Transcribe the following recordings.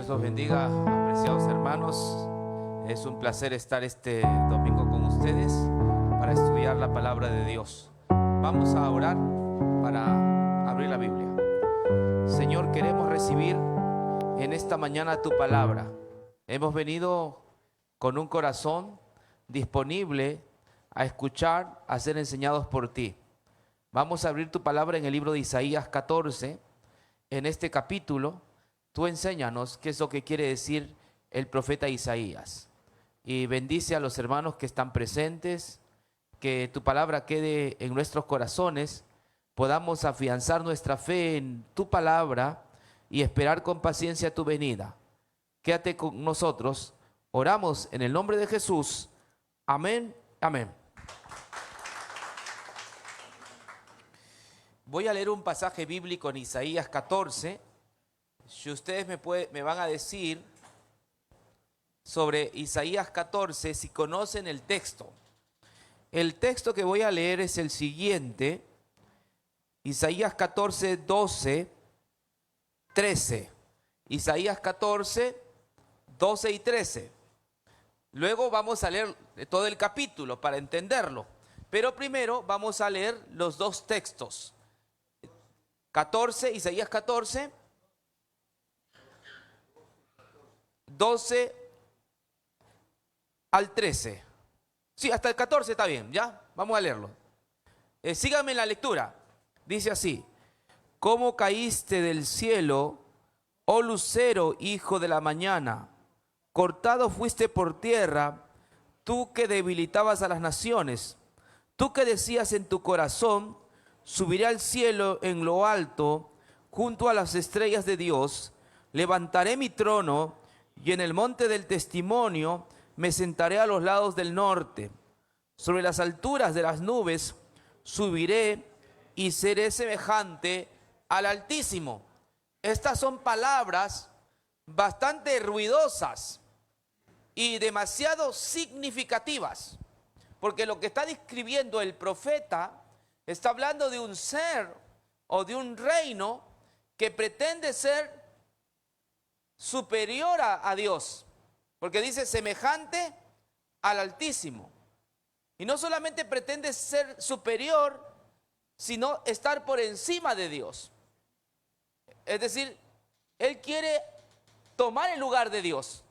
los bendiga, apreciados hermanos. Es un placer estar este domingo con ustedes para estudiar la palabra de Dios. Vamos a orar para abrir la Biblia. Señor, queremos recibir en esta mañana tu palabra. Hemos venido con un corazón disponible a escuchar, a ser enseñados por ti. Vamos a abrir tu palabra en el libro de Isaías 14. En este capítulo, tú enséñanos qué es lo que quiere decir el profeta Isaías. Y bendice a los hermanos que están presentes, que tu palabra quede en nuestros corazones, podamos afianzar nuestra fe en tu palabra y esperar con paciencia tu venida. Quédate con nosotros, oramos en el nombre de Jesús. Amén, amén. Voy a leer un pasaje bíblico en Isaías 14. Si ustedes me van a decir sobre Isaías 14, si conocen el texto. El texto que voy a leer es el siguiente. Isaías 14, 12, 13. Isaías 14, 12 y 13. Luego vamos a leer todo el capítulo para entenderlo. Pero primero vamos a leer los dos textos. 14, Isaías 14, 12 al 13. Sí, hasta el 14 está bien, ¿ya? Vamos a leerlo. Síganme en la lectura. Dice así: ¿Cómo caíste del cielo, oh lucero, hijo de la mañana? Cortado fuiste por tierra, tú que debilitabas a las naciones. Tú que decías en tu corazón: subiré al cielo en lo alto, junto a las estrellas de Dios. Levantaré mi trono y en el monte del testimonio me sentaré a los lados del norte. Sobre las alturas de las nubes subiré y seré semejante al Altísimo. Estas son palabras bastante ruidosas y demasiado significativas, porque lo que está describiendo el profeta está hablando de un ser o de un reino que pretende ser superior a Dios, porque dice semejante al Altísimo. Y no solamente pretende ser superior, sino estar por encima de Dios. Es decir, él quiere tomar el lugar de Dios,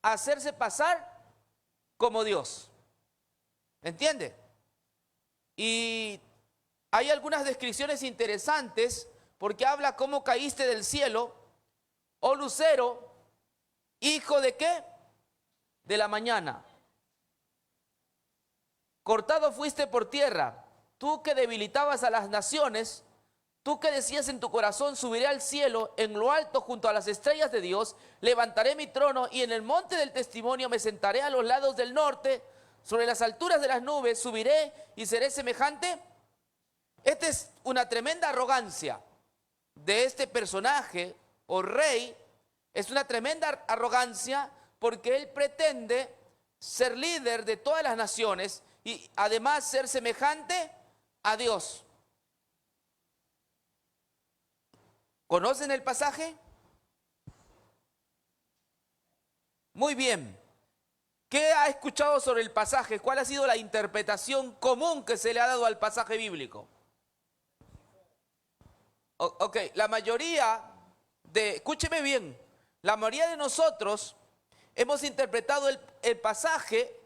hacerse pasar como Dios. ¿Entiende? Y hay algunas descripciones interesantes, porque habla cómo caíste del cielo, oh lucero, hijo de ¿qué? De la mañana. Cortado fuiste por tierra, tú que debilitabas a las naciones, tú que decías en tu corazón: subiré al cielo, en lo alto junto a las estrellas de Dios, levantaré mi trono y en el monte del testimonio me sentaré a los lados del norte, sobre las alturas de las nubes subiré y seré semejante. Esta es una tremenda arrogancia de este personaje o rey. Es una tremenda arrogancia porque él pretende ser líder de todas las naciones y además ser semejante a Dios. ¿Conocen el pasaje? Muy bien. ¿Qué ha escuchado sobre el pasaje? ¿Cuál ha sido la interpretación común que se le ha dado al pasaje bíblico? Ok, la mayoría escúcheme bien, la mayoría de nosotros hemos interpretado el pasaje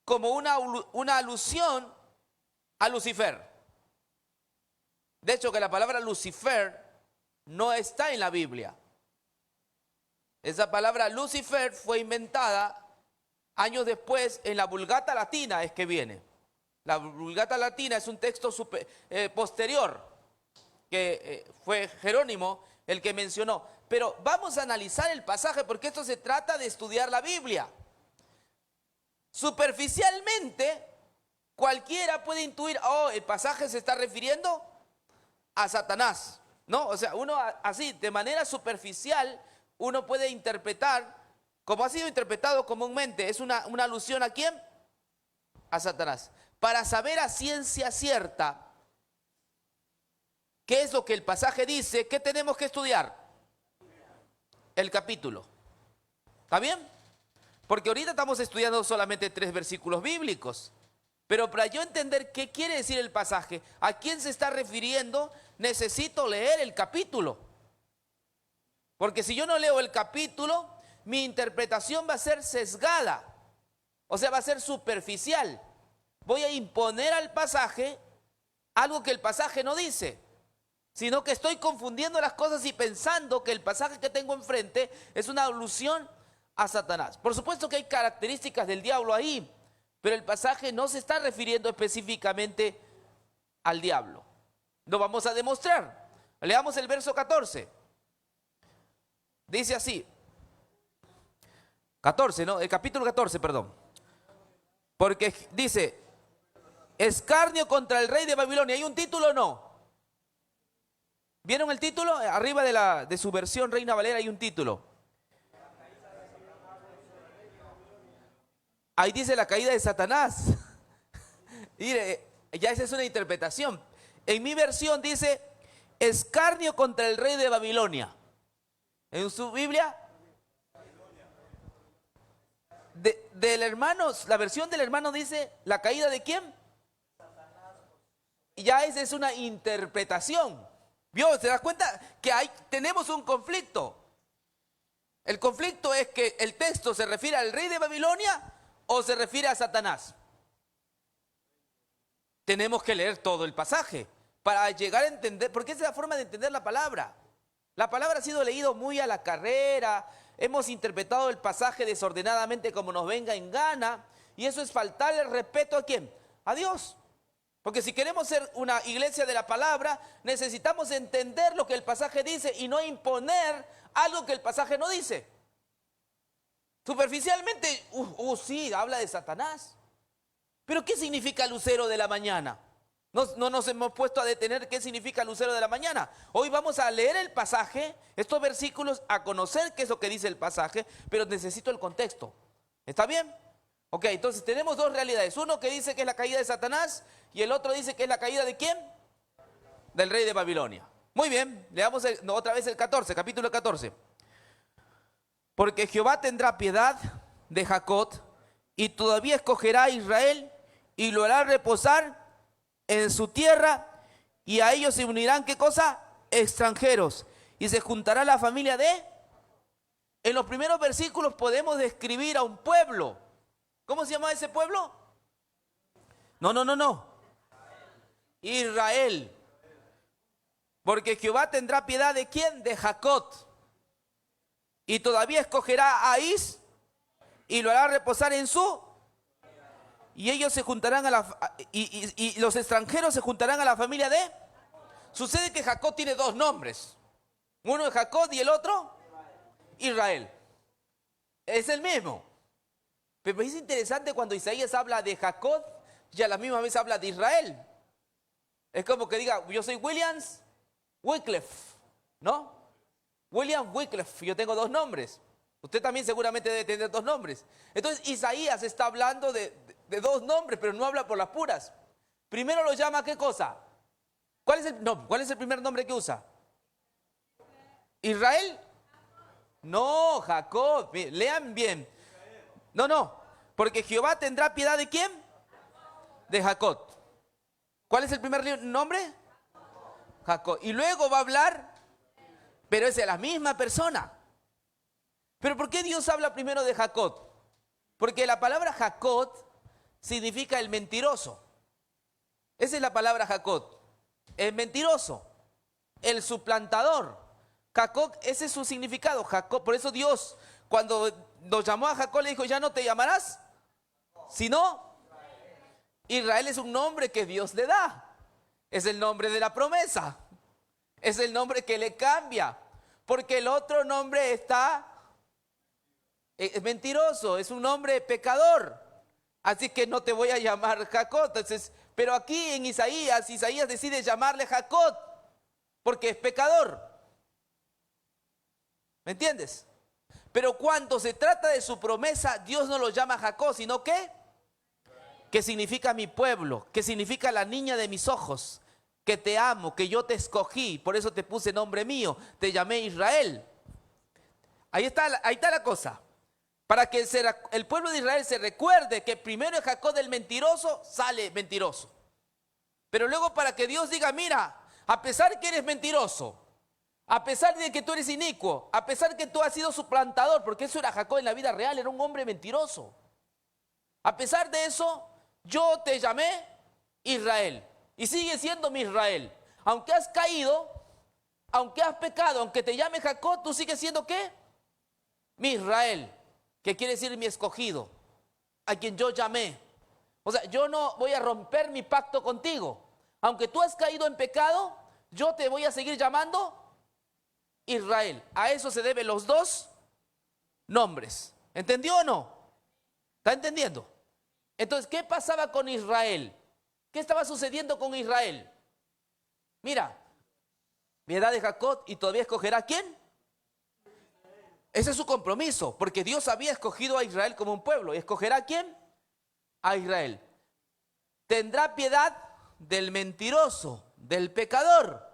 como una alusión a Lucifer. De hecho, que la palabra Lucifer no está en la Biblia. Esa palabra Lucifer fue inventada años después en la Vulgata Latina, es que viene. La Vulgata Latina es un texto posterior, que fue Jerónimo el que mencionó. Pero vamos a analizar el pasaje porque esto se trata de estudiar la Biblia. Superficialmente, cualquiera puede intuir: oh, el pasaje se está refiriendo a Satanás, ¿no? O sea, uno así, de manera superficial, uno puede interpretar, como ha sido interpretado comúnmente, es una alusión ¿a quién? A Satanás. Para saber a ciencia cierta qué es lo que el pasaje dice, ¿qué tenemos que estudiar? El capítulo. ¿Está bien? Porque ahorita estamos estudiando solamente 3 versículos bíblicos. Pero para yo entender qué quiere decir el pasaje, a quién se está refiriendo, necesito leer el capítulo. Porque si yo no leo el capítulo, mi interpretación va a ser sesgada. O sea, va a ser superficial. Voy a imponer al pasaje algo que el pasaje no dice, sino que estoy confundiendo las cosas y pensando que el pasaje que tengo enfrente es una alusión a Satanás. Por supuesto que hay características del diablo ahí, pero el pasaje no se está refiriendo específicamente al diablo. Lo vamos a demostrar. Leamos el verso 14. Dice así. 14, ¿no? El capítulo 14, perdón. Porque dice, escarnio contra el rey de Babilonia. ¿Hay un título o no? ¿Vieron el título? Arriba de su versión Reina Valera hay un título. Ahí dice la caída de Satanás. Mire, ya esa es una interpretación. En mi versión dice, escarnio contra el rey de Babilonia. En su Biblia, del hermano, la versión del hermano dice, ¿la caída de quién? Y ya esa es una interpretación. ¿Vio? ¿Se da cuenta que tenemos un conflicto? El conflicto es que el texto se refiere al rey de Babilonia o se refiere a Satanás. Tenemos que leer todo el pasaje para llegar a entender, porque esa es la forma de entender la palabra. La palabra ha sido leído muy a la carrera, hemos interpretado el pasaje desordenadamente como nos venga en gana, y eso es faltar el respeto ¿a quién? A Dios. Porque si queremos ser una iglesia de la palabra, necesitamos entender lo que el pasaje dice y no imponer algo que el pasaje no dice. Superficialmente, sí, habla de Satanás. Pero ¿qué significa lucero de la mañana? No nos hemos puesto a detener qué significa lucero de la mañana. Hoy vamos a leer el pasaje, estos versículos, a conocer qué es lo que dice el pasaje, pero necesito el contexto. ¿Está bien? Ok, entonces tenemos dos realidades. Uno que dice que es la caída de Satanás y el otro dice que es la caída ¿de quién? Del rey de Babilonia. Muy bien, leamos otra vez el 14, capítulo 14. Porque Jehová tendrá piedad de Jacob y todavía escogerá a Israel y lo hará reposar en su tierra, y a ellos se unirán, ¿qué cosa? Extranjeros. Y se juntará la familia de... En los primeros versículos podemos describir a un pueblo. ¿Cómo se llama ese pueblo? No. Israel. Porque Jehová tendrá piedad ¿de quién? De Jacob. Y todavía escogerá a Is y lo hará reposar en su... Y ellos se juntarán y los extranjeros se juntarán a la familia de... Sucede que Jacob tiene dos nombres. Uno es Jacob y el otro Israel. Es el mismo. Pero es interesante cuando Isaías habla de Jacob y a la misma vez habla de Israel. Es como que diga, yo soy Williams Wycliffe, ¿no? William Wycliffe, yo tengo dos nombres. Usted también seguramente debe tener dos nombres. Entonces Isaías está hablando de dos nombres, pero no habla por las puras. Primero lo llama ¿qué cosa? ¿Cuál es el primer nombre que usa? ¿Israel? No, Jacob. Lean bien. No. Porque Jehová tendrá piedad ¿de quién? De Jacob. ¿Cuál es el primer nombre? Jacob. Y luego va a hablar, pero es de la misma persona. ¿Pero por qué Dios habla primero de Jacob? Porque la palabra Jacob significa el mentiroso. Esa es la palabra Jacob. El mentiroso, el suplantador. Jacob, ese es su significado. Jacob, por eso Dios, cuando nos llamó a Jacob, le dijo, ya no te llamarás, sino Israel es un nombre que Dios le da. Es el nombre de la promesa. Es el nombre que le cambia. Porque el otro nombre es mentiroso, es un nombre pecador. Así que no te voy a llamar Jacob. Entonces, pero aquí en Isaías decide llamarle Jacob porque es pecador. ¿Me entiendes? Pero cuando se trata de su promesa, Dios no lo llama Jacob, sino ¿qué? Que significa mi pueblo, que significa la niña de mis ojos, que te amo, que yo te escogí, por eso te puse nombre mío, te llamé Israel. Ahí está la cosa. Para que el pueblo de Israel se recuerde que primero en Jacob del mentiroso sale mentiroso. Pero luego para que Dios diga, mira, a pesar que eres mentiroso, a pesar de que tú eres inicuo, a pesar que tú has sido suplantador, porque eso era Jacob en la vida real, era un hombre mentiroso. A pesar de eso, yo te llamé Israel y sigue siendo mi Israel. Aunque has caído, aunque has pecado, aunque te llame Jacob, tú sigues siendo ¿qué? Mi Israel, que quiere decir mi escogido, a quien yo llamé. O sea, yo no voy a romper mi pacto contigo. Aunque tú has caído en pecado, yo te voy a seguir llamando Israel. A eso se deben los dos nombres. ¿Entendió o no? ¿Está entendiendo? Entonces, ¿qué pasaba con Israel? ¿Qué estaba sucediendo con Israel? Mira, mi edad de Jacob y todavía escogerá ¿a quién? Ese es su compromiso, porque Dios había escogido a Israel como un pueblo. ¿Y escogerá a quién? A Israel. Tendrá piedad del mentiroso, del pecador.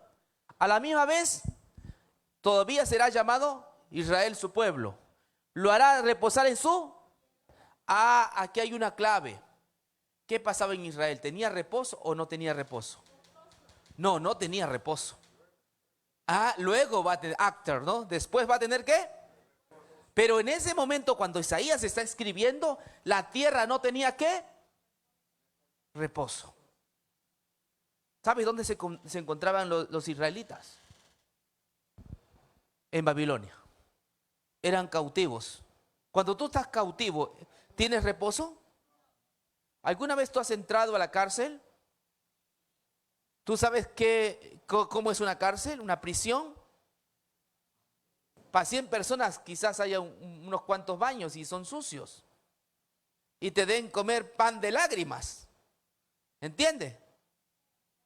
A la misma vez, todavía será llamado Israel su pueblo. Lo hará reposar en su... aquí hay una clave. ¿Qué pasaba en Israel? ¿Tenía reposo o no tenía reposo? No, no tenía reposo. Luego va a tener, ¿no? Después va a tener ¿qué? Pero en ese momento cuando Isaías está escribiendo, la tierra no tenía ¿qué? Reposo. ¿Sabes dónde se encontraban los israelitas? En Babilonia. Eran cautivos. Cuando tú estás cautivo, ¿tienes reposo? ¿Alguna vez tú has entrado a la cárcel? ¿Tú sabes cómo es una cárcel, una prisión? Para 100 personas quizás haya unos cuantos baños y son sucios. Y te den comer pan de lágrimas. ¿Entiendes?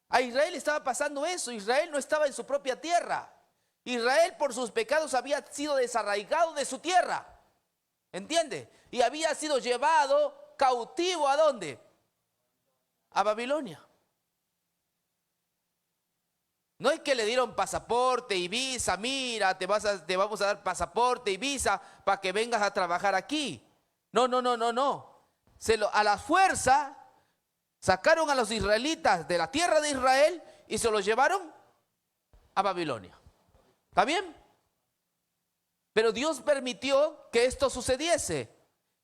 A Israel estaba pasando eso. Israel no estaba en su propia tierra. Israel por sus pecados había sido desarraigado de su tierra. ¿Entiendes? Y había sido llevado cautivo ¿a dónde? A Babilonia. No es que le dieron pasaporte y visa, mira, te vamos a dar pasaporte y visa para que vengas a trabajar aquí. No. A la fuerza sacaron a los israelitas de la tierra de Israel y se los llevaron a Babilonia. ¿Está bien? Pero Dios permitió que esto sucediese,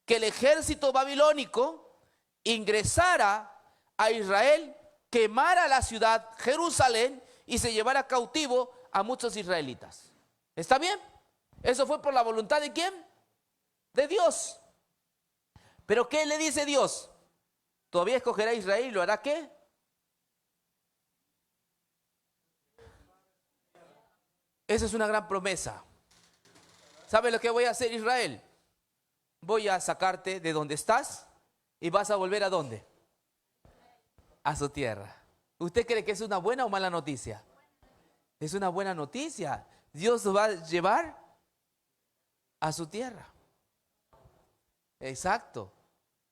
que el ejército babilónico ingresara a Israel, quemara la ciudad, Jerusalén, y se llevara cautivo a muchos israelitas. ¿Está bien? Eso fue por la voluntad ¿de quién? De Dios. ¿Pero qué le dice Dios? ¿Todavía escogerá a Israel y lo hará qué? Esa es una gran promesa. ¿Sabe lo que voy a hacer, Israel? Voy a sacarte de donde estás y vas a volver ¿a dónde? A su tierra. ¿Usted cree que es una buena o mala noticia? Es una buena noticia. Dios los va a llevar a su tierra. Exacto.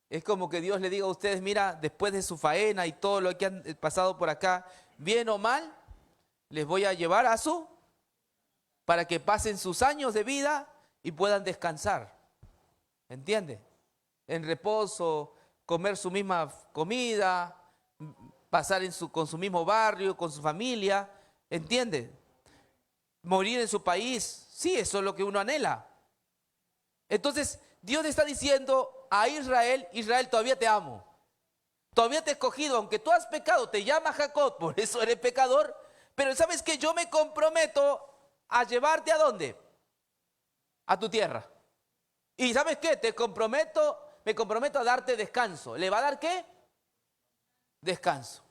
Es como que Dios le diga a ustedes, mira, después de su faena y todo lo que han pasado por acá, bien o mal, les voy a llevar a para que pasen sus años de vida y puedan descansar. ¿Entiende? En reposo, comer su misma comida, pasar con su mismo barrio, con su familia, ¿entiende? Morir en su país, sí, eso es lo que uno anhela. Entonces, Dios le está diciendo a Israel, Israel, todavía te amo, todavía te he escogido, aunque tú has pecado, te llama Jacob, por eso eres pecador, pero ¿sabes qué? Yo me comprometo a llevarte ¿a dónde? A tu tierra. ¿Y sabes qué? Me comprometo a darte descanso. ¿Le va a dar qué? Descanso.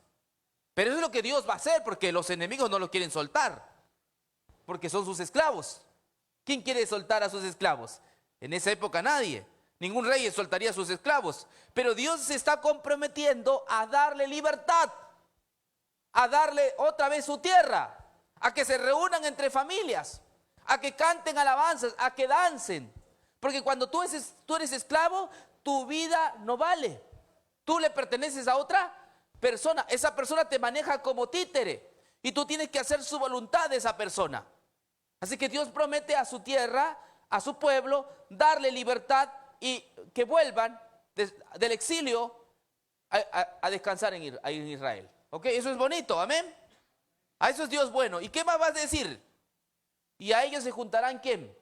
Pero eso es lo que Dios va a hacer porque los enemigos no lo quieren soltar. Porque son sus esclavos. ¿Quién quiere soltar a sus esclavos? En esa época nadie. Ningún rey soltaría a sus esclavos. Pero Dios se está comprometiendo a darle libertad. A darle otra vez su tierra. A que se reúnan entre familias. A que canten alabanzas. A que dancen. Porque cuando tú eres esclavo, tu vida no vale. Tú le perteneces a otra persona. Esa persona te maneja como títere. Y tú tienes que hacer su voluntad de esa persona. Así que Dios promete a su tierra, a su pueblo, darle libertad y que vuelvan del exilio a descansar en Israel. ¿Ok? Eso es bonito, amén. A eso es Dios bueno. ¿Y qué más vas a decir? ¿Y a ellos se juntarán quién?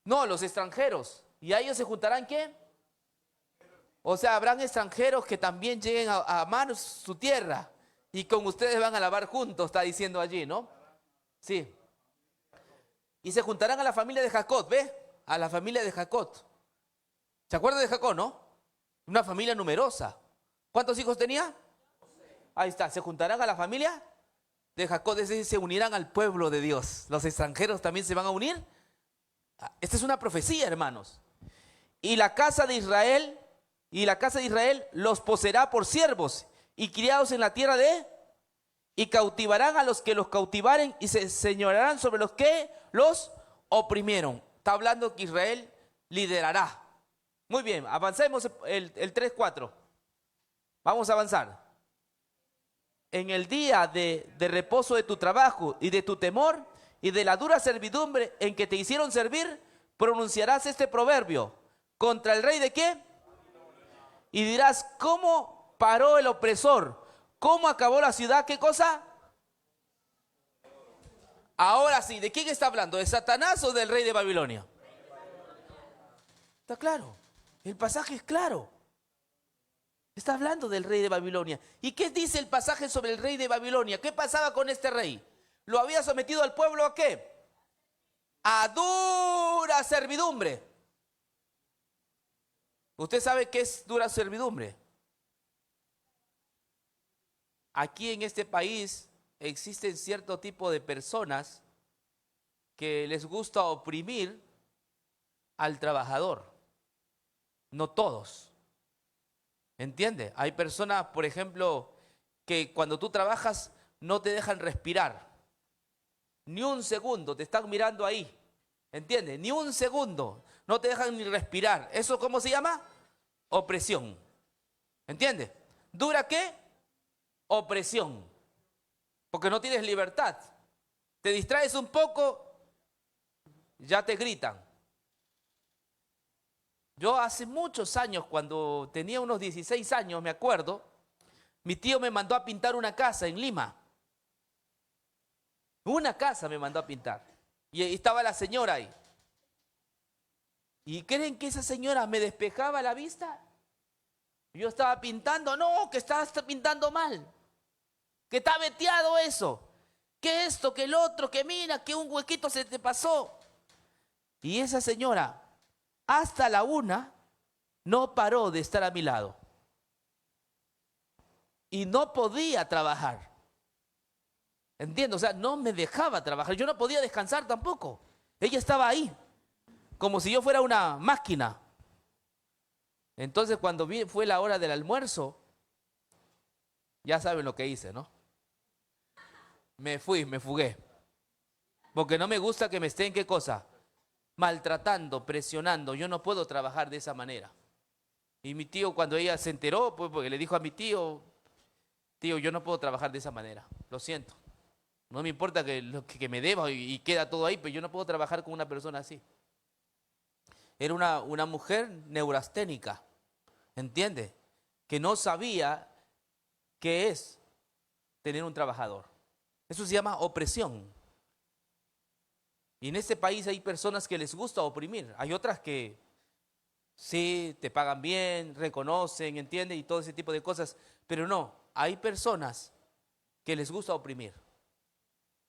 No, los extranjeros. ¿Y a ellos se juntarán quién? O sea, habrán extranjeros que también lleguen a amar su tierra y con ustedes van a lavar juntos, está diciendo allí, ¿no? Sí. Y se juntarán a la familia de Jacob, ¿ve? A la familia de Jacob. ¿Se acuerdan de Jacob, no? Una familia numerosa. ¿Cuántos hijos tenía? Ahí está, se juntarán a la familia de Jacob, es decir, se unirán al pueblo de Dios. Los extranjeros también se van a unir. Esta es una profecía, hermanos. Y la casa de Israel los poseerá por siervos y criados en la tierra y cautivarán a los que los cautivaren y se señorearán sobre los que los oprimieron. Está hablando que Israel liderará. Muy bien, avancemos el 3:4. Vamos a avanzar. En el día de reposo de tu trabajo y de tu temor y de la dura servidumbre en que te hicieron servir, pronunciarás este proverbio. ¿Contra el rey de qué? Y dirás, ¿cómo paró el opresor? ¿Cómo acabó la ciudad? ¿Qué cosa? Ahora sí, ¿de quién está hablando? ¿De Satanás o del rey de Babilonia? Está claro. El pasaje es claro. Está hablando del rey de Babilonia. ¿Y qué dice el pasaje sobre el rey de Babilonia? ¿Qué pasaba con este rey? ¿Lo había sometido al pueblo a qué? A dura servidumbre. ¿Usted sabe qué es dura servidumbre? Aquí en este país existen cierto tipo de personas que les gusta oprimir al trabajador. No todos. ¿Entiende? Hay personas, por ejemplo, que cuando tú trabajas no te dejan respirar. Ni un segundo, te están mirando ahí. ¿Entiende? Ni un segundo. No te dejan ni respirar. ¿Eso cómo se llama? Opresión. ¿Entiende? ¿Dura qué? Opresión. Porque no tienes libertad. Te distraes un poco, ya te gritan. Yo hace muchos años, cuando tenía unos 16 años, me acuerdo, mi tío me mandó a pintar una casa en Lima. Una casa me mandó a pintar. Y estaba la señora ahí. ¿Y creen que esa señora me despejaba la vista? Yo estaba pintando. No, que estás pintando mal. Que está veteado eso. Que esto, que el otro, que mira, que un huequito se te pasó. Y esa señora, hasta la 1, no paró de estar a mi lado. Y no podía trabajar. Entiendo, o sea, no me dejaba trabajar. Yo no podía descansar tampoco. Ella estaba ahí, como si yo fuera una máquina. Entonces, cuando fue la hora del almuerzo, ya saben lo que hice, ¿no? Me fugué. Porque no me gusta que me estén, ¿qué cosa? Maltratando, presionando. Yo no puedo trabajar de esa manera. Y mi tío, cuando ella se enteró, pues porque le dijo a mi tío, tío, yo no puedo trabajar de esa manera. Lo siento. No me importa que me deba y queda todo ahí, pero yo no puedo trabajar con una persona así. Era una mujer neurasténica, ¿entiende? Que no sabía qué es tener un trabajador. Eso se llama opresión. Y en este país hay personas que les gusta oprimir. Hay otras que sí, te pagan bien, reconocen, ¿entiende? Y todo ese tipo de cosas. Pero no, hay personas que les gusta oprimir.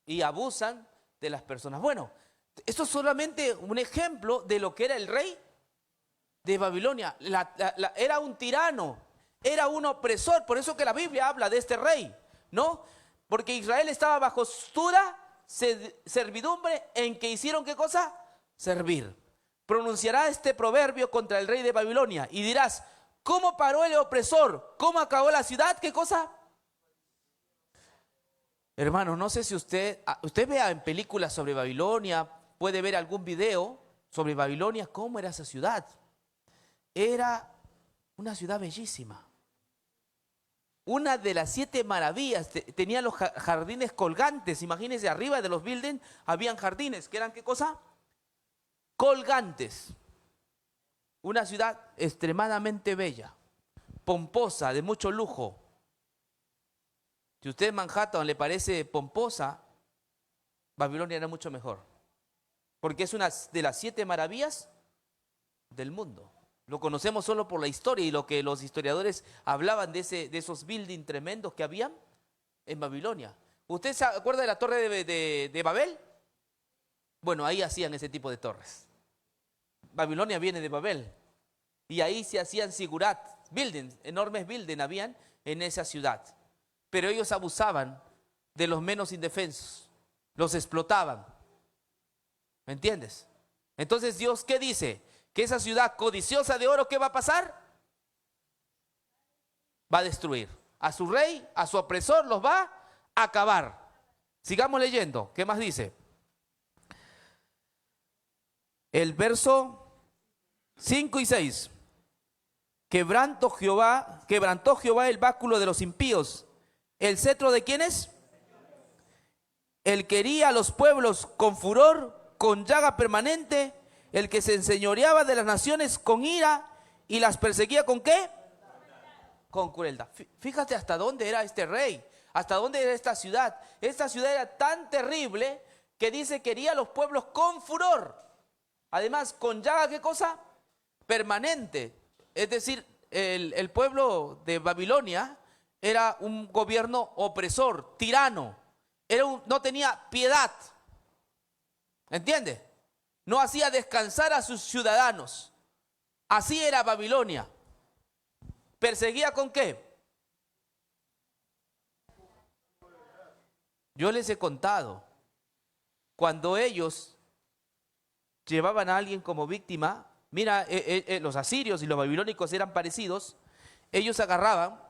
Y abusan de las personas. Bueno, esto es solamente un ejemplo de lo que era el rey de Babilonia. Era un tirano, era un opresor. Por eso que la Biblia habla de este rey, ¿no? Porque Israel estaba bajo dura servidumbre en que hicieron ¿qué cosa? Servir. Pronunciará este proverbio contra el rey de Babilonia y dirás, ¿cómo paró el opresor? ¿Cómo acabó la ciudad? ¿Qué cosa? Hermano, no sé si usted vea en películas sobre Babilonia, puede ver algún video sobre Babilonia, cómo era esa ciudad. Era una ciudad bellísima. Una de las 7 maravillas, tenía los jardines colgantes. Imagínense, arriba de los buildings habían jardines, ¿que eran qué cosa? Colgantes. una ciudad extremadamente bella, pomposa, de mucho lujo. Si a usted en Manhattan le parece pomposa, Babilonia era mucho mejor. Porque es una de las 7 maravillas del mundo. Lo conocemos solo por la historia y lo que los historiadores hablaban de esos buildings tremendos que habían en Babilonia. ¿Usted se acuerda de la torre de Babel? Bueno, ahí hacían ese tipo de torres. Babilonia viene de Babel. Y ahí se hacían sigurat, buildings, enormes buildings habían en esa ciudad. Pero ellos abusaban de los menos indefensos, los explotaban. ¿Me entiendes? Entonces Dios, ¿qué dice? Que esa ciudad codiciosa de oro, ¿qué va a pasar? Va a destruir. A su rey, a su opresor, los va a acabar. Sigamos leyendo. ¿Qué más dice? El verso 5 y 6. Quebrantó Jehová el báculo de los impíos. ¿El cetro de quiénes? El que hería a los pueblos con furor, con llaga permanente, el que se enseñoreaba de las naciones con ira y las perseguía ¿con qué? Con crueldad. Fíjate hasta dónde era este rey, hasta dónde era esta ciudad. Esta ciudad era tan terrible que dice que hería a los pueblos con furor. Además, con llaga, ¿qué cosa? Permanente. Es decir, el pueblo de Babilonia era un gobierno opresor, tirano. No tenía piedad. ¿Entiende? No hacía descansar a sus ciudadanos. Así era Babilonia. ¿Perseguía con qué? Yo les he contado, cuando ellos llevaban a alguien como víctima, mira, los asirios y los babilónicos eran parecidos, ellos agarraban,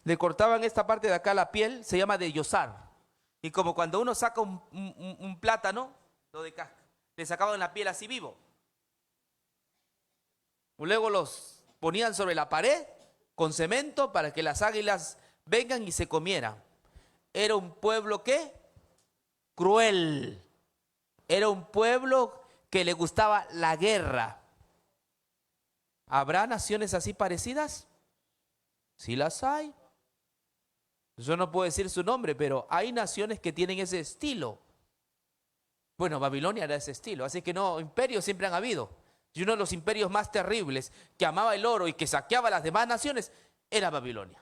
le cortaban esta parte de acá la piel, se llama deyosar. Y como cuando uno saca un plátano, lo de casca, le sacaban la piel así vivo. Luego los ponían sobre la pared con cemento para que las águilas vengan y se comieran. Era un pueblo ¿qué? Cruel. Era un pueblo que le gustaba la guerra. ¿Habrá naciones así parecidas? Sí las hay. Yo no puedo decir su nombre, pero hay naciones que tienen ese estilo. Bueno, Babilonia era ese estilo, así que no, imperios siempre han habido. Y uno de los imperios más terribles que amaba el oro y que saqueaba a las demás naciones era Babilonia.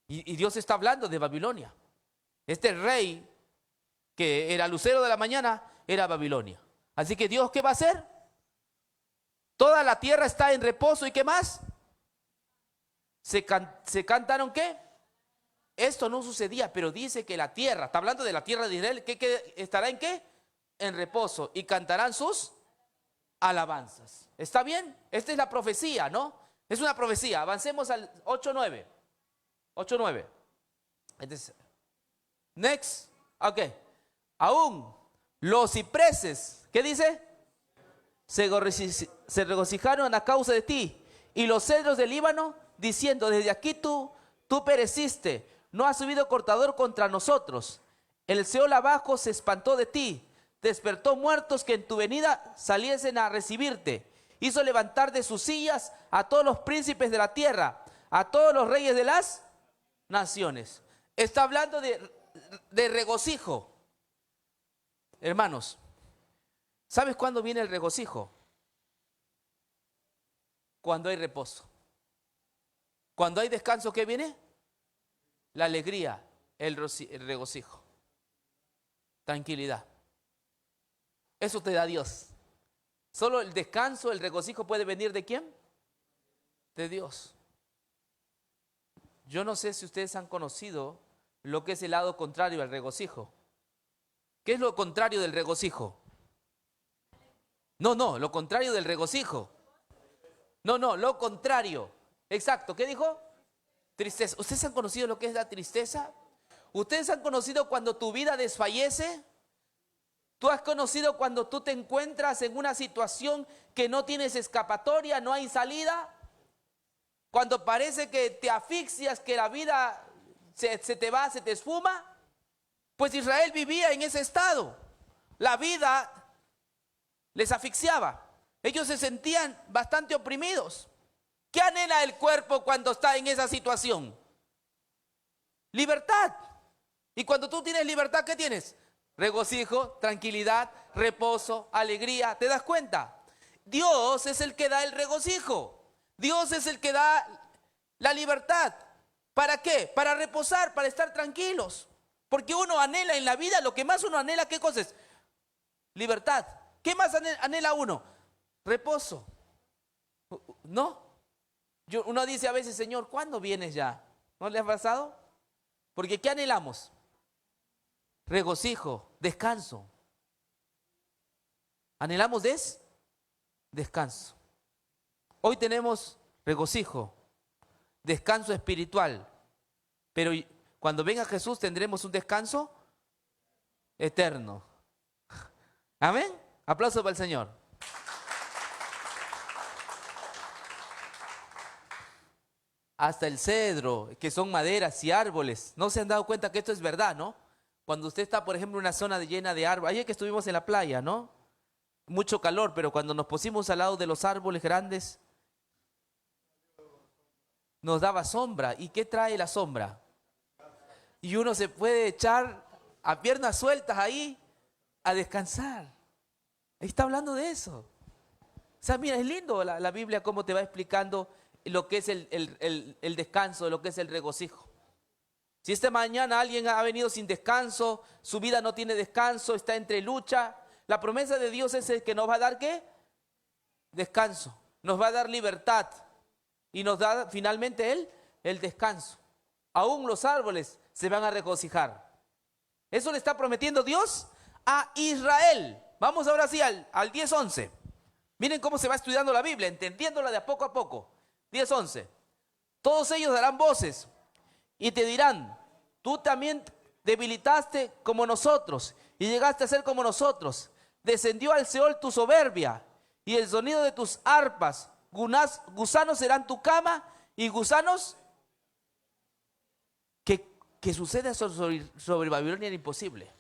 Y Dios está hablando de Babilonia. Este rey que era lucero de la mañana era Babilonia. Así que Dios, ¿qué va a hacer? Toda la tierra está en reposo y ¿qué más? Se cantaron ¿qué? Esto no sucedía, pero dice que la tierra, está hablando de la tierra de Israel, ¿qué estará en qué? En reposo y cantarán sus alabanzas. ¿Está bien? Esta es la profecía, ¿no? Es una profecía. Avancemos al 8.9. 8.9. Entonces, next. Ok. Aún los cipreses, ¿qué dice? Se regocijaron a causa de ti. Y los cedros del Líbano, diciendo, desde aquí tú pereciste. No ha subido cortador contra nosotros. El Seol abajo se espantó de ti. Despertó muertos que en tu venida saliesen a recibirte. Hizo levantar de sus sillas a todos los príncipes de la tierra, a todos los reyes de las naciones. Está hablando de regocijo. Hermanos, ¿sabes cuándo viene el regocijo? Cuando hay reposo. Cuando hay descanso, ¿qué viene? La alegría, el regocijo, tranquilidad. Eso te da Dios. Solo el descanso, el regocijo puede venir ¿de quién? De Dios. Yo no sé si ustedes han conocido lo que es el lado contrario al regocijo. ¿Qué es lo contrario del regocijo? No, lo contrario del regocijo. No, lo contrario. Exacto, ¿qué dijo? Tristeza. ¿Ustedes han conocido lo que es la tristeza? ¿Ustedes han conocido cuando tu vida desfallece? ¿Tú has conocido cuando tú te encuentras en una situación que no tienes escapatoria, no hay salida? Cuando parece que te asfixias, que la vida se te va, se te esfuma. Pues Israel vivía en ese estado. La vida les asfixiaba. Ellos se sentían bastante oprimidos. ¿Qué anhela el cuerpo cuando está en esa situación? Libertad. Y cuando tú tienes libertad, ¿qué tienes? Regocijo, tranquilidad, reposo, alegría. ¿Te das cuenta? Dios es el que da el regocijo. Dios es el que da la libertad. ¿Para qué? Para reposar, para estar tranquilos. Porque uno anhela en la vida, lo que más uno anhela, ¿qué cosa es? Libertad. ¿Qué más anhela uno? Reposo. ¿No? Uno dice a veces, Señor, ¿cuándo vienes ya? ¿No le ha pasado? Porque ¿qué anhelamos? Regocijo, descanso. ¿Anhelamos descanso? Hoy tenemos regocijo, descanso espiritual. Pero cuando venga Jesús tendremos un descanso eterno. Amén. Aplauso para el Señor. Hasta el cedro, que son maderas y árboles. ¿No se han dado cuenta que esto es verdad, no? Cuando usted está, por ejemplo, en una zona llena de árboles. Ayer que estuvimos en la playa, ¿no? Mucho calor, pero cuando nos pusimos al lado de los árboles grandes, nos daba sombra. ¿Y qué trae la sombra? Y uno se puede echar a piernas sueltas ahí a descansar. Ahí está hablando de eso. O sea, mira, es lindo la Biblia cómo te va explicando lo que es el descanso, lo que es el regocijo. Si esta mañana alguien ha venido sin descanso, su vida no tiene descanso, está entre lucha, la promesa de Dios es el que nos va a dar ¿qué? Descanso. Nos va a dar libertad y nos da finalmente el descanso. Aún los árboles se van a regocijar. Eso le está prometiendo Dios a Israel. Vamos ahora sí al 10:11. Miren cómo se va estudiando la Biblia, entendiéndola de a poco. 10:11. Todos ellos darán voces y te dirán, tú también debilitaste como nosotros y llegaste a ser como nosotros. Descendió al Seol tu soberbia y el sonido de tus arpas. Gusanos serán tu cama y gusanos. Que suceda sobre Babilonia era imposible.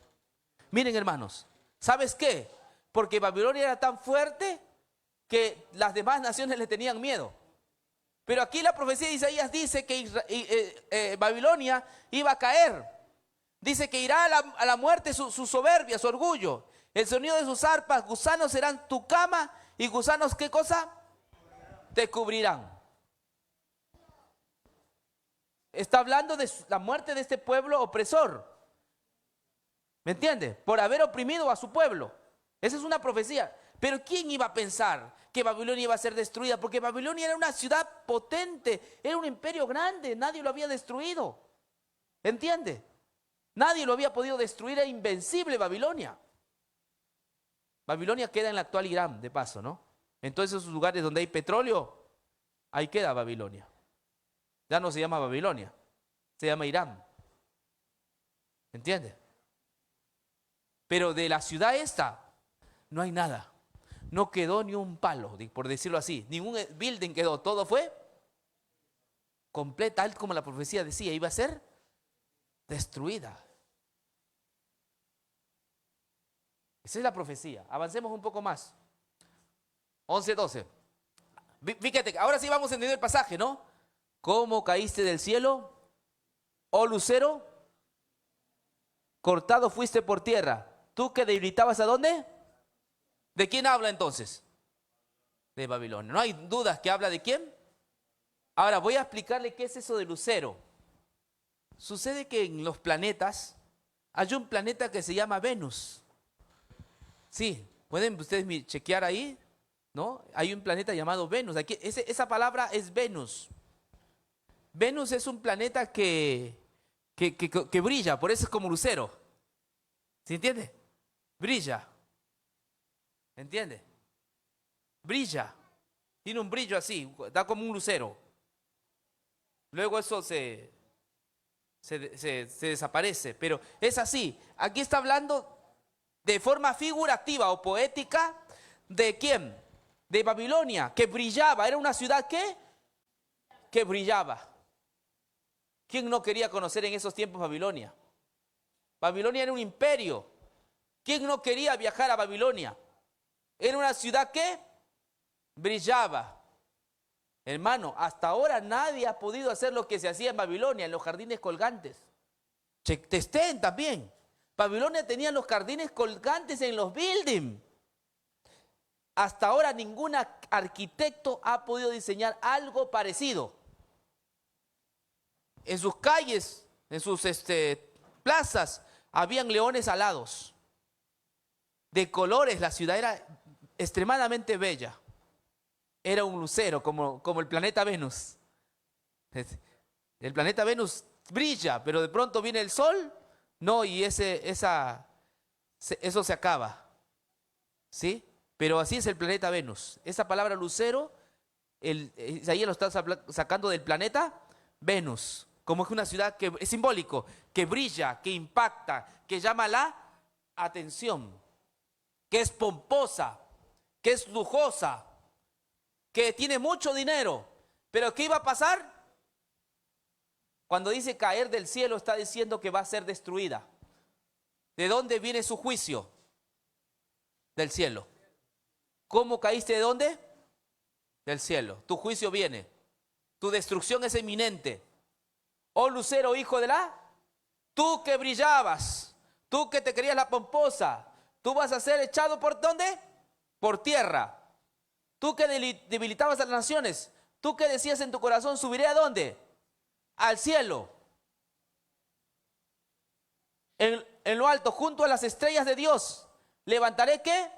Miren, hermanos, ¿sabes qué? Porque Babilonia era tan fuerte que las demás naciones le tenían miedo. Pero aquí la profecía de Isaías dice que Babilonia iba a caer. Dice que irá a la muerte su soberbia, su orgullo. El sonido de sus arpas, gusanos serán tu cama y gusanos, ¿qué cosa? Te cubrirán. Está hablando de la muerte de este pueblo opresor. ¿Me entiende? Por haber oprimido a su pueblo. Esa es una profecía. Pero ¿quién iba a pensar que Babilonia iba a ser destruida? Porque Babilonia era una ciudad potente, era un imperio grande, nadie lo había destruido. ¿Entiende? Nadie lo había podido destruir, era invencible Babilonia. Babilonia queda en la actual Irán, de paso, ¿no? Entonces esos lugares donde hay petróleo, ahí queda Babilonia. Ya no se llama Babilonia, se llama Irán. ¿Entiende? Pero de la ciudad esta no hay nada. No quedó ni un palo, por decirlo así. Ningún building quedó. Todo fue completa, tal como la profecía decía. Iba a ser destruida. Esa es la profecía. Avancemos un poco más. 11:12. Fíjate, ahora sí vamos a entender el pasaje, ¿no? ¿Cómo caíste del cielo, oh lucero? Cortado fuiste por tierra. ¿Tú que debilitabas a dónde? ¿De quién habla entonces? De Babilonia. No hay dudas que habla de quién. Ahora voy a explicarle qué es eso de lucero. Sucede que en los planetas hay un planeta que se llama Venus. Sí, pueden ustedes chequear ahí, ¿no? Hay un planeta llamado Venus. Aquí, esa palabra es Venus. Venus es un planeta que brilla, por eso es como lucero. ¿Se entiende? Brilla. ¿Entiende? Brilla. Tiene un brillo así, da como un lucero. Luego eso se desaparece, pero es así. Aquí está hablando de forma figurativa o poética ¿de quién? De Babilonia, que brillaba. Era una ciudad que brillaba. ¿Quién no quería conocer en esos tiempos Babilonia? Babilonia era un imperio. ¿Quién no quería viajar a Babilonia? Era una ciudad que brillaba. Hermano, hasta ahora nadie ha podido hacer lo que se hacía en Babilonia, en los jardines colgantes. Testeen también. Babilonia tenía los jardines colgantes en los buildings. Hasta ahora ningún arquitecto ha podido diseñar algo parecido. En sus calles, en sus plazas, habían leones alados. De colores, la ciudad era extremadamente bella. Era un lucero, como el planeta Venus. El planeta Venus brilla, pero de pronto viene el sol, no, y eso se acaba. ¿Sí? Pero así es el planeta Venus. Esa palabra lucero, Isaías lo está sacando del planeta Venus. Como es una ciudad que es simbólico, que brilla, que impacta, que llama la atención, que es pomposa, que es lujosa, que tiene mucho dinero. Pero ¿qué iba a pasar? Cuando dice caer del cielo, está diciendo que va a ser destruida. ¿De dónde viene su juicio? Del cielo. ¿Cómo caíste de dónde? Del cielo. Tu juicio viene. Tu destrucción es inminente. Oh lucero, hijo de la... Tú que brillabas, tú que te creías la pomposa, tú vas a ser echado ¿por dónde? Por tierra. Tú que debilitabas a las naciones, tú que decías en tu corazón, ¿subiré a dónde? Al cielo. En lo alto, junto a las estrellas de Dios, levantaré ¿qué?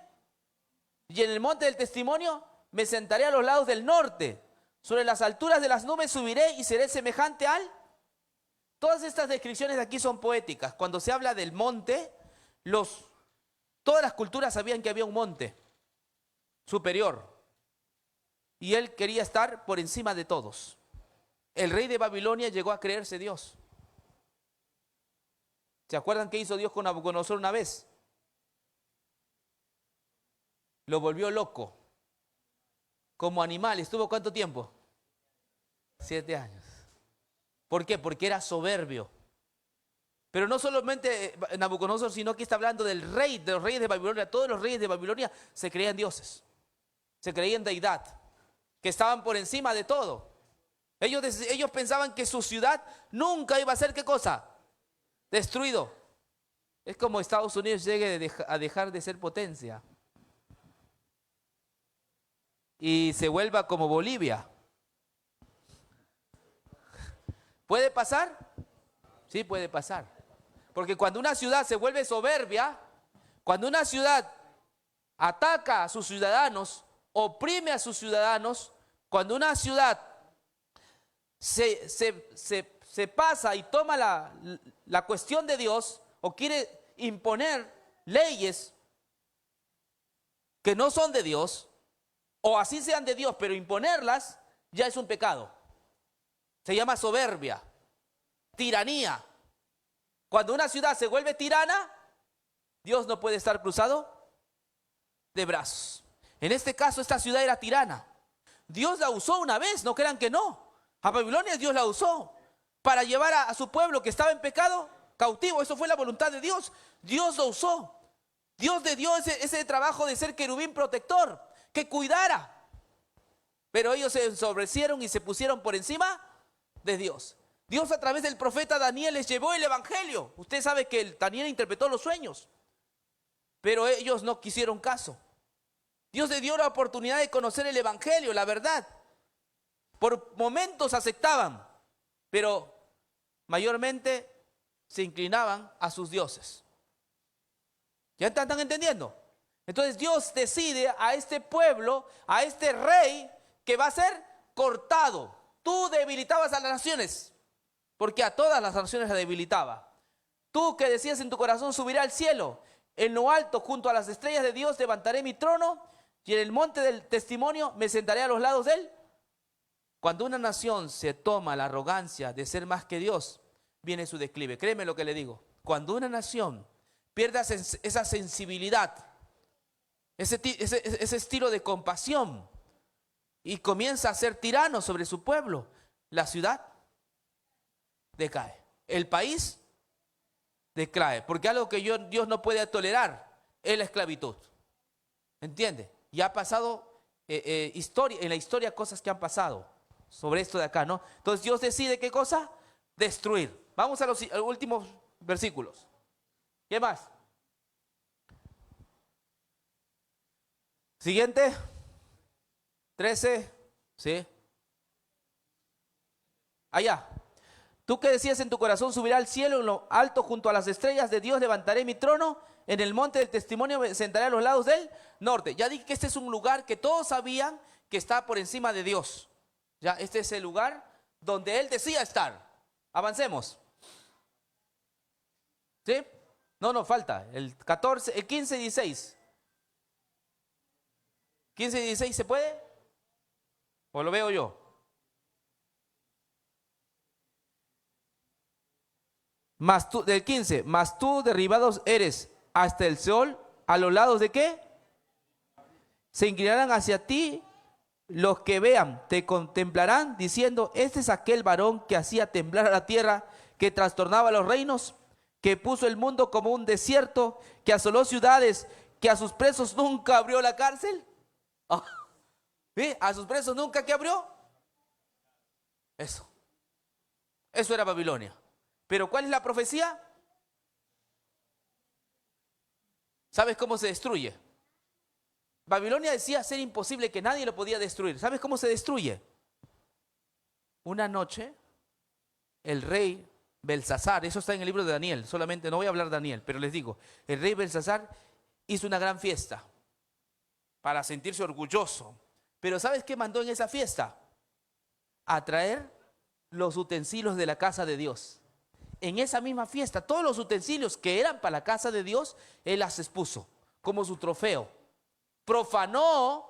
Y en el monte del testimonio me sentaré a los lados del norte. Sobre las alturas de las nubes subiré y seré semejante al... Todas estas descripciones de aquí son poéticas. Cuando se habla del monte, todas las culturas sabían que había un monte superior. Y él quería estar por encima de todos. El rey de Babilonia llegó a creerse Dios. ¿Se acuerdan qué hizo Dios con Nabucodonosor una vez? Lo volvió loco. Como animal. ¿Estuvo cuánto tiempo? 7 años. ¿Por qué? Porque era soberbio. Pero no solamente Nabucodonosor, sino que está hablando del rey, de los reyes de Babilonia. Todos los reyes de Babilonia se creían dioses. Se creían deidad. Que estaban por encima de todo. Ellos pensaban que su ciudad nunca iba a ser, ¿qué cosa? Destruido. Es como Estados Unidos llegue a dejar de ser potencia. Y se vuelva como Bolivia. ¿Puede pasar? Sí, puede pasar. Porque cuando una ciudad se vuelve soberbia, cuando una ciudad ataca a sus ciudadanos, oprime a sus ciudadanos, cuando una ciudad se pasa y toma la cuestión de Dios o quiere imponer leyes que no son de Dios, o así sean de Dios, pero imponerlas ya es un pecado. Se llama soberbia, tiranía. Cuando una ciudad se vuelve tirana, Dios no puede estar cruzado de brazos. En este caso, esta ciudad era tirana. Dios la usó una vez, no crean que no. A Babilonia Dios la usó para llevar a su pueblo que estaba en pecado cautivo. Eso fue la voluntad de Dios. Dios lo usó. Dios le dio ese trabajo de ser querubín protector, que cuidara. Pero ellos se ensobrecieron y se pusieron por encima de Dios. Dios a través del profeta Daniel les llevó el evangelio. Usted sabe que Daniel interpretó los sueños, pero ellos no quisieron caso. Dios les dio la oportunidad de conocer el evangelio, la verdad. Por momentos aceptaban, pero mayormente se inclinaban a sus dioses. ¿Ya están entendiendo? Entonces Dios decide a este pueblo, a este rey, que va a ser cortado. Tú debilitabas a las naciones, porque a todas las naciones las debilitaba. Tú que decías en tu corazón, subiré al cielo. En lo alto, junto a las estrellas de Dios, levantaré mi trono, y en el monte del testimonio me sentaré a los lados de él. Cuando una nación se toma la arrogancia de ser más que Dios, viene su declive. Créeme lo que le digo. Cuando una nación pierde esa sensibilidad, ese estilo de compasión, y comienza a ser tirano sobre su pueblo, la ciudad decae. El país decae. Porque algo que Dios no puede tolerar es la esclavitud. ¿Entiende? Y ha pasado en la historia cosas que han pasado sobre esto de acá, ¿no? Entonces Dios decide ¿qué cosa? Destruir. Vamos a los últimos versículos. ¿Qué más? Siguiente. 13. ¿Sí? Allá. Tú que decías en tu corazón, subiré al cielo en lo alto junto a las estrellas de Dios, levantaré mi trono, en el monte del testimonio me sentaré a los lados del norte. Ya dije que este es un lugar que todos sabían que está por encima de Dios. Ya, este es el lugar donde Él decía estar. Avancemos. ¿Sí? No, falta. El 14, el 15 y 16. 15 y 16, ¿se puede? ¿O lo veo yo? Más tú, del 15, más tú derribados eres hasta el sol, a los lados de qué? Se inclinarán hacia ti los que vean, te contemplarán diciendo, este es aquel varón que hacía temblar a la tierra, que trastornaba los reinos, que puso el mundo como un desierto, que asoló ciudades, que a sus presos nunca abrió la cárcel. Oh, ¿sí? A sus presos nunca, ¿qué abrió? Eso era Babilonia. Pero ¿cuál es la profecía? ¿Sabes cómo se destruye? Babilonia decía ser imposible, que nadie lo podía destruir. ¿Sabes cómo se destruye? Una noche, el rey Belsasar, eso está en el libro de Daniel, solamente no voy a hablar de Daniel, pero les digo, el rey Belsasar hizo una gran fiesta para sentirse orgulloso. Pero ¿sabes qué mandó en esa fiesta? A traer los utensilios de la casa de Dios. En esa misma fiesta, todos los utensilios que eran para la casa de Dios, él las expuso como su trofeo. Profanó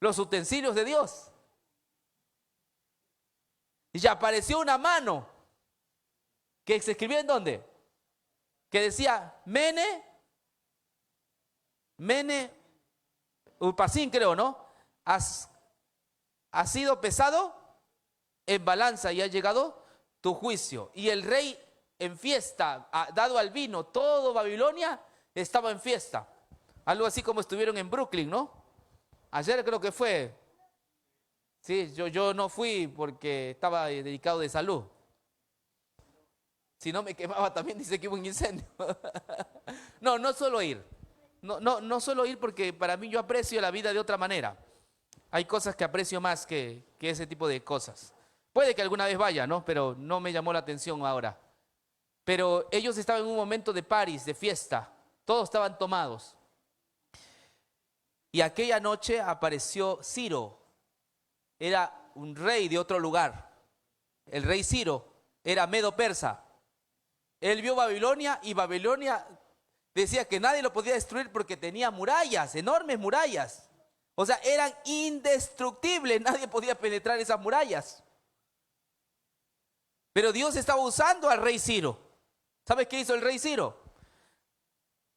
los utensilios de Dios. Y ya apareció una mano que se escribía en dónde, que decía Mene Upasín, creo, ¿no? Has sido pesado en balanza y ha llegado tu juicio. Y el rey en fiesta, dado al vino, todo Babilonia estaba en fiesta. Algo así como estuvieron en Brooklyn, ¿no? Ayer creo que fue. Sí, yo no fui porque estaba dedicado de salud. Si no me quemaba también, dice que hubo un incendio. No suelo ir. No suelo ir porque para mí yo aprecio la vida de otra manera. Hay cosas que aprecio más que ese tipo de cosas. Puede que alguna vez vaya, ¿no? Pero no me llamó la atención ahora. Pero ellos estaban en un momento de París, de fiesta. Todos estaban tomados. Y aquella noche apareció Ciro. Era un rey de otro lugar. El rey Ciro era medo-persa. Él vio Babilonia y Babilonia decía que nadie lo podía destruir porque tenía murallas, enormes murallas. O sea, eran indestructibles, nadie podía penetrar esas murallas. Pero Dios estaba usando al rey Ciro. ¿Sabes qué hizo el rey Ciro?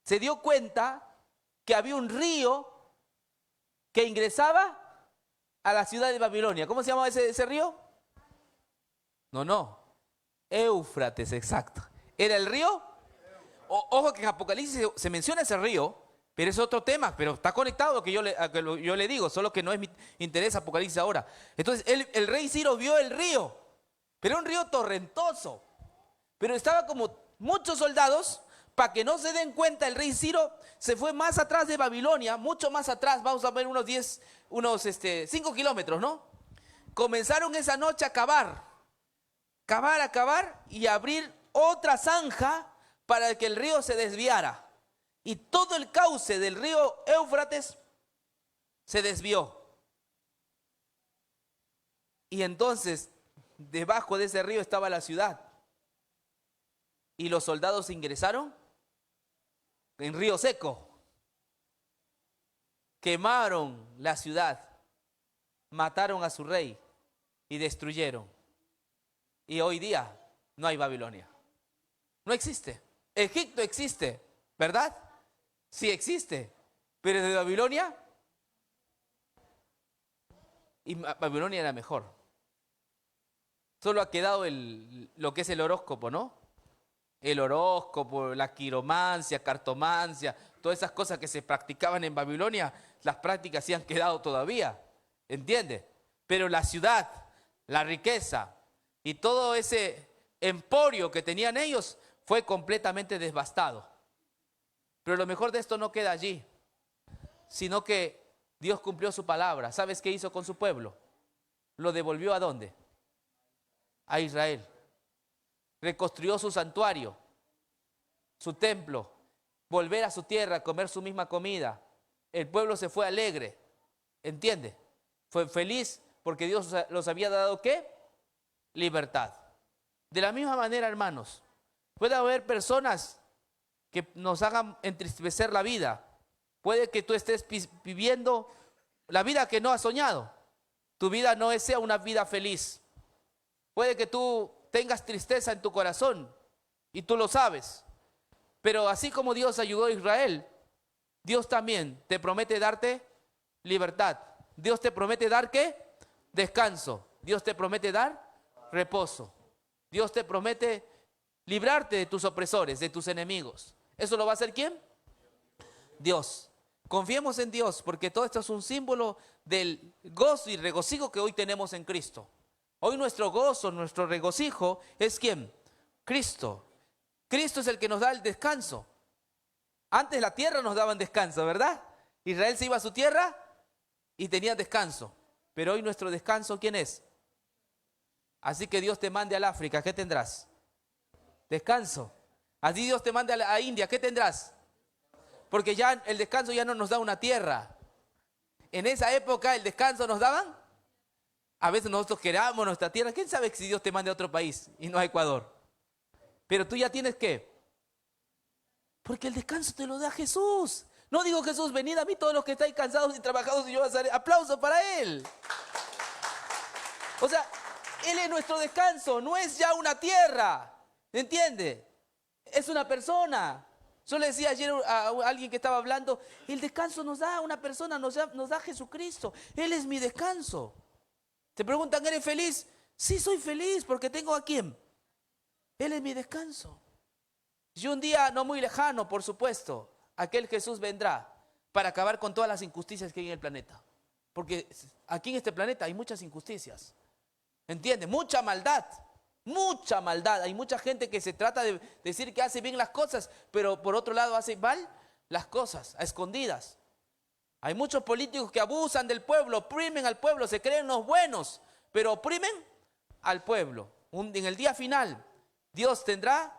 Se dio cuenta que había un río que ingresaba a la ciudad de Babilonia. ¿Cómo se llamaba ese río? No. Éufrates, exacto. ¿Era el río? Ojo que en Apocalipsis se menciona ese río, pero es otro tema, pero está conectado a lo que yo le digo, solo que no es mi interés Apocalipsis ahora. Entonces el rey Ciro vio el río, pero un río torrentoso. Pero estaba como muchos soldados, para que no se den cuenta, el rey Ciro se fue más atrás de Babilonia, mucho más atrás, vamos a ver unos 5 kilómetros, ¿no? Comenzaron esa noche a cavar y abrir otra zanja para que el río se desviara. Y todo el cauce del río Éufrates se desvió. Y entonces, debajo de ese río estaba la ciudad. Y los soldados ingresaron en río seco. Quemaron la ciudad. Mataron a su rey y destruyeron. Y hoy día no hay Babilonia. No existe. Egipto existe, ¿verdad? Sí existe. Pero de Babilonia, y Babilonia era mejor. Solo ha quedado lo que es el horóscopo, ¿no? El horóscopo, la quiromancia, cartomancia, todas esas cosas que se practicaban en Babilonia, las prácticas sí han quedado todavía, ¿entiende? Pero la ciudad, la riqueza y todo ese emporio que tenían ellos fue completamente devastado. Pero lo mejor de esto no queda allí, sino que Dios cumplió su palabra. ¿Sabes qué hizo con su pueblo? Lo devolvió ¿a dónde? A Israel. Reconstruyó su santuario, su templo, volver a su tierra, comer su misma comida. El pueblo se fue alegre, ¿entiende? Fue feliz porque Dios los había dado ¿qué? Libertad. De la misma manera, hermanos, puede haber personas que nos hagan entristecer la vida. Puede que tú estés viviendo la vida que no has soñado. Tu vida no sea una vida feliz. Puede que tú tengas tristeza en tu corazón y tú lo sabes. Pero así como Dios ayudó a Israel, Dios también te promete darte libertad. Dios te promete dar ¿qué? Descanso. Dios te promete dar reposo. Dios te promete librarte de tus opresores, de tus enemigos. ¿Eso lo va a hacer quién? Dios. Confiemos en Dios, porque todo esto es un símbolo del gozo y regocijo que hoy tenemos en Cristo. Hoy nuestro gozo, nuestro regocijo es ¿quién? Cristo. Cristo es el que nos da el descanso. Antes la tierra nos daba descanso, ¿verdad? Israel se iba a su tierra y tenía descanso. Pero hoy nuestro descanso, ¿quién es? Así que Dios te mande al África, ¿qué tendrás? Descanso. Así Dios te mande a India, ¿qué tendrás? Porque ya el descanso ya no nos da una tierra. En esa época el descanso nos daban. A veces nosotros queramos nuestra tierra. ¿Quién sabe si Dios te mande a otro país y no a Ecuador? Pero tú ya tienes ¿qué? Porque el descanso te lo da Jesús. No digo Jesús, venid a mí todos los que estáis cansados y trabajados y yo os haré. Aplauso para Él. O sea, Él es nuestro descanso, no es ya una tierra. ¿Entiende? Es una persona. Yo le decía ayer a alguien que estaba hablando, el descanso nos da una persona, nos da Jesucristo. Él es mi descanso. Te preguntan, ¿eres feliz? Sí, soy feliz porque tengo ¿a quién? Él es mi descanso. Y un día no muy lejano, por supuesto, aquel Jesús vendrá para acabar con todas las injusticias que hay en el planeta. Porque aquí en este planeta hay muchas injusticias. ¿Entiendes? Mucha maldad. Mucha maldad. Hay mucha gente que se trata de decir que hace bien las cosas, pero por otro lado hace mal las cosas, a escondidas. Hay muchos políticos que abusan del pueblo, oprimen al pueblo, se creen los buenos, pero oprimen al pueblo. En el día final, Dios tendrá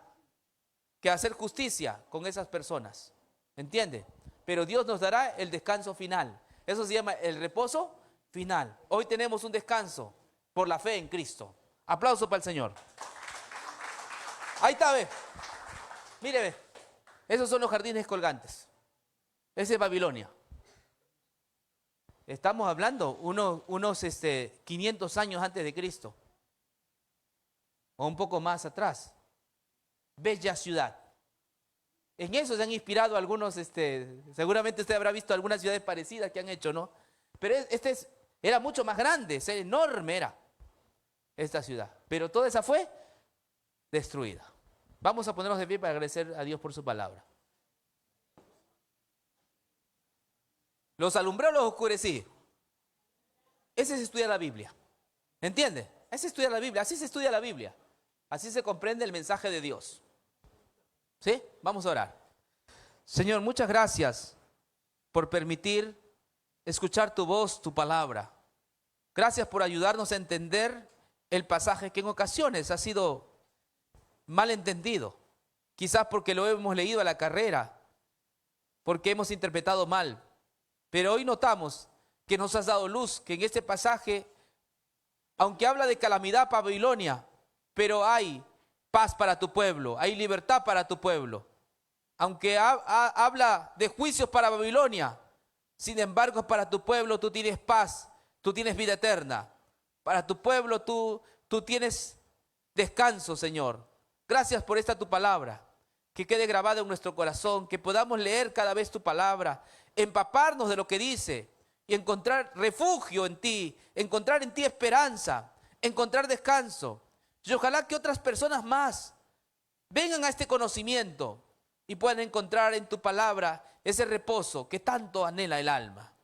que hacer justicia con esas personas. ¿Entiende? Pero Dios nos dará el descanso final. Eso se llama el reposo final. Hoy tenemos un descanso por la fe en Cristo. Aplauso para el Señor. Ahí está, ve. Mire, ve. Esos son los jardines colgantes. Ese es Babilonia. Estamos hablando unos 500 años antes de Cristo. O un poco más atrás. Bella ciudad. En eso se han inspirado algunos, seguramente usted habrá visto algunas ciudades parecidas que han hecho, ¿no? Pero era mucho más grande, enorme era esta ciudad. Pero toda esa fue destruida. Vamos a ponernos de pie para agradecer a Dios por su palabra. ¿Los alumbré o los oscurecí? Ese es estudiar la Biblia. ¿Entiende? Ese es estudiar la Biblia. Así se estudia la Biblia. Así se comprende el mensaje de Dios. ¿Sí? Vamos a orar. Señor, muchas gracias por permitir escuchar tu voz, tu palabra. Gracias por ayudarnos a entender el pasaje que en ocasiones ha sido mal entendido. Quizás porque lo hemos leído a la carrera, porque hemos interpretado mal. Pero hoy notamos que nos has dado luz, que en este pasaje, aunque habla de calamidad para Babilonia, pero hay paz para tu pueblo, hay libertad para tu pueblo. Aunque habla de juicios para Babilonia, sin embargo para tu pueblo tú tienes paz, tú tienes vida eterna. Para tu pueblo tú tienes descanso, Señor. Gracias por esta tu palabra, que quede grabada en nuestro corazón, que podamos leer cada vez tu palabra, empaparnos de lo que dice y encontrar refugio en ti, encontrar en ti esperanza, encontrar descanso. Y ojalá que otras personas más vengan a este conocimiento, y puedan encontrar en tu palabra ese reposo que tanto anhela el alma.